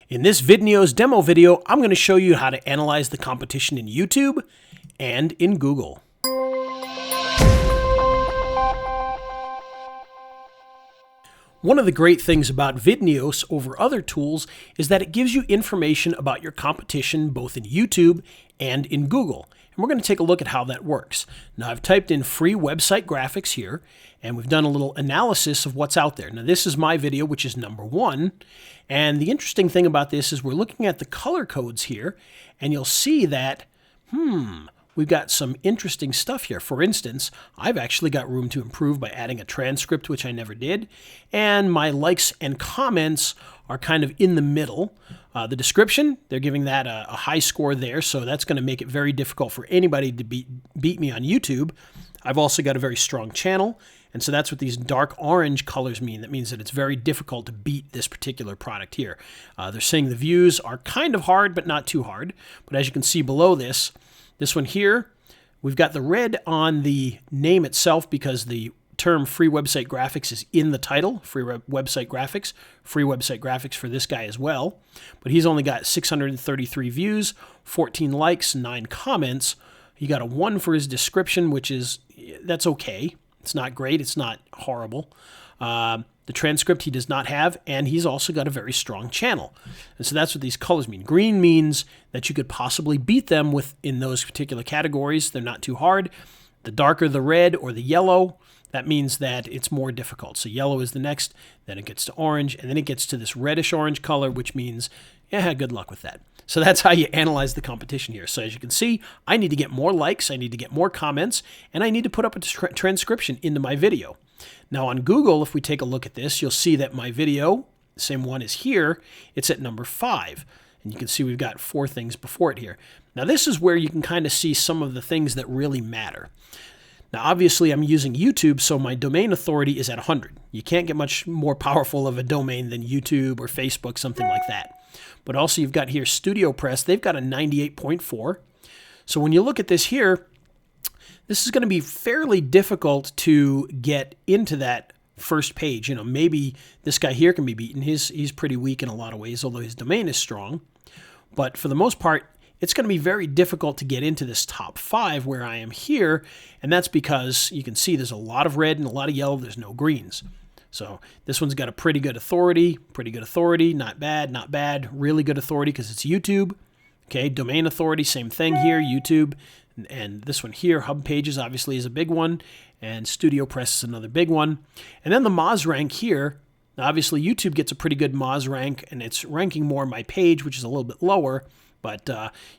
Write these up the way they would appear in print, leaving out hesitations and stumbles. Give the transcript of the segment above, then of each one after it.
In this VidNEOS demo video, I'm going to show you how to analyze the competition in YouTube and in Google. One of the great things about VidNEOS over other tools is that it gives you information about your competition both in YouTube and in Google. And we're going to take a look at how that works. Now I've typed in free website graphics here, and we've done a little analysis of what's out there. Now this is my video, which is number 1. And the interesting thing about this is we're looking at the color codes here, and you'll see that, we've got some interesting stuff here. For instance, I've actually got room to improve by adding a transcript, which I never did. And my likes and comments are kind of in the middle. The description, they're giving that a high score there, so that's going to make it very difficult for anybody to beat me on YouTube. I've also got a very strong channel, and so that's what these dark orange colors mean. That means that it's very difficult to beat this particular product here. They're saying the views are kind of hard, but not too hard. But as you can see below this one here, we've got the red on the name itself because the term free website graphics is in the title, free website graphics for this guy as well. But he's only got 633 views, 14 likes, 9 comments. He got a 1 for his description, that's okay. It's not great, it's not horrible. The transcript he does not have, and he's also got a very strong channel. And so that's what these colors mean. Green means that you could possibly beat them in those particular categories. They're not too hard. The darker the red or the yellow, that means that it's more difficult. So yellow is the next, then it gets to orange, and then it gets to this reddish orange color, which means, yeah, good luck with that. So that's how you analyze the competition here. So as you can see, I need to get more likes, I need to get more comments, and I need to put up a transcription into my video. Now on Google, if we take a look at this, you'll see that my video, the same one as here, it's at number 5. And you can see we've got 4 things before it here. Now this is where you can kind of see some of the things that really matter. Now obviously I'm using YouTube, so my domain authority is at 100. You can't get much more powerful of a domain than YouTube or Facebook, something like that. But also you've got here StudioPress, they've got a 98.4. So when you look at this here, this is going to be fairly difficult to get into that first page. You know, maybe this guy here can be beaten. He's pretty weak in a lot of ways, although his domain is strong. But for the most part, it's going to be very difficult to get into this top 5 where I am here, and that's because you can see there's a lot of red and a lot of yellow. There's no greens. So this one's got a pretty good authority, not bad, really good authority because it's YouTube. Okay, domain authority, same thing here, YouTube. And this one here, Hub Pages, obviously is a big one, and StudioPress is another big one. And then the Moz rank here, now obviously YouTube gets a pretty good Moz rank, and it's ranking more my page, which is a little bit lower, but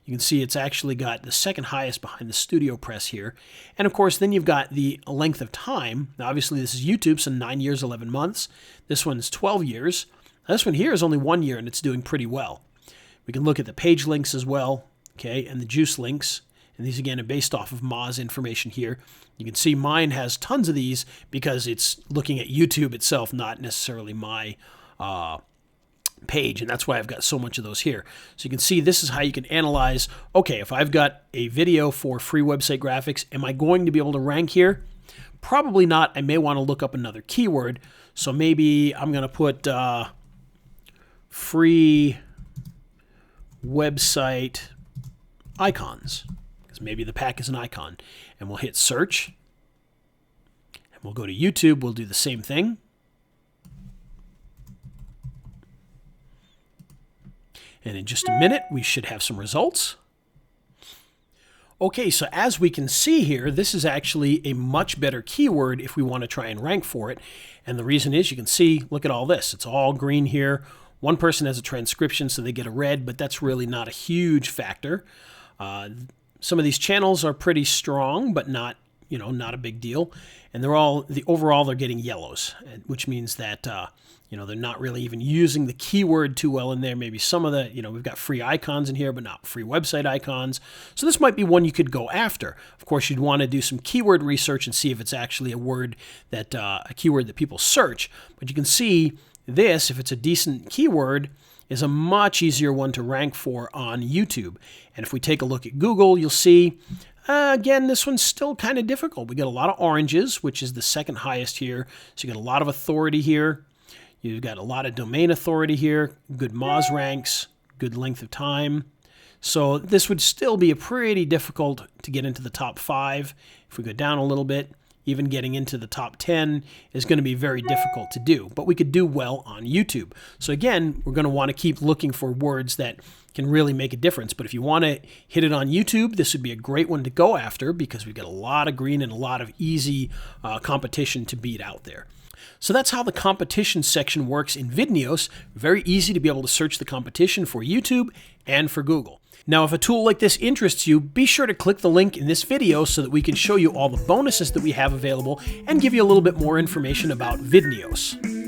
you can see it's actually got the second highest behind the StudioPress here. And of course, then you've got the length of time. Now obviously this is YouTube, so 9 years, 11 months. This one's 12 years. Now, this one here is only 1 year, and it's doing pretty well. We can look at the page links as well, okay, and the juice links. And these, again, are based off of Moz information here. You can see mine has tons of these because it's looking at YouTube itself, not necessarily my page. And that's why I've got so much of those here. So you can see this is how you can analyze, okay, if I've got a video for free website graphics, am I going to be able to rank here? Probably not. I may want to look up another keyword. So maybe I'm going to put free website icons. Maybe the pack is an icon, and we'll hit search, and we'll go to YouTube. We'll do the same thing, and in just a minute we should have some results. Okay, so as we can see here, this is actually a much better keyword if we want to try and rank for it. And the reason is, you can see, look at all this, it's all green here. One person has a transcription, so they get a red, but that's really not a huge factor. Some of these channels are pretty strong, but not a big deal. And overall they're getting yellows, which means that, they're not really even using the keyword too well in there. Maybe some of the, we've got free icons in here, but not free website icons. So this might be one you could go after. Of course, you'd want to do some keyword research and see if it's actually a keyword that people search. But you can see this, if it's a decent keyword, is a much easier one to rank for on YouTube. And if we take a look at Google, you'll see, again, this one's still kind of difficult. We got a lot of oranges, which is the second highest here. So you got a lot of authority here. You've got a lot of domain authority here, good Moz ranks, good length of time. So this would still be pretty difficult to get into the top 5. If we go down a little bit, even getting into the top 10 is going to be very difficult to do, but we could do well on YouTube. So again, we're going to want to keep looking for words that can really make a difference. But if you want to hit it on YouTube, this would be a great one to go after because we've got a lot of green and a lot of easy competition to beat out there. So that's how the competition section works in VidNEOS. Very easy to be able to search the competition for YouTube and for Google. Now, if a tool like this interests you, be sure to click the link in this video so that we can show you all the bonuses that we have available and give you a little bit more information about VidNEOS.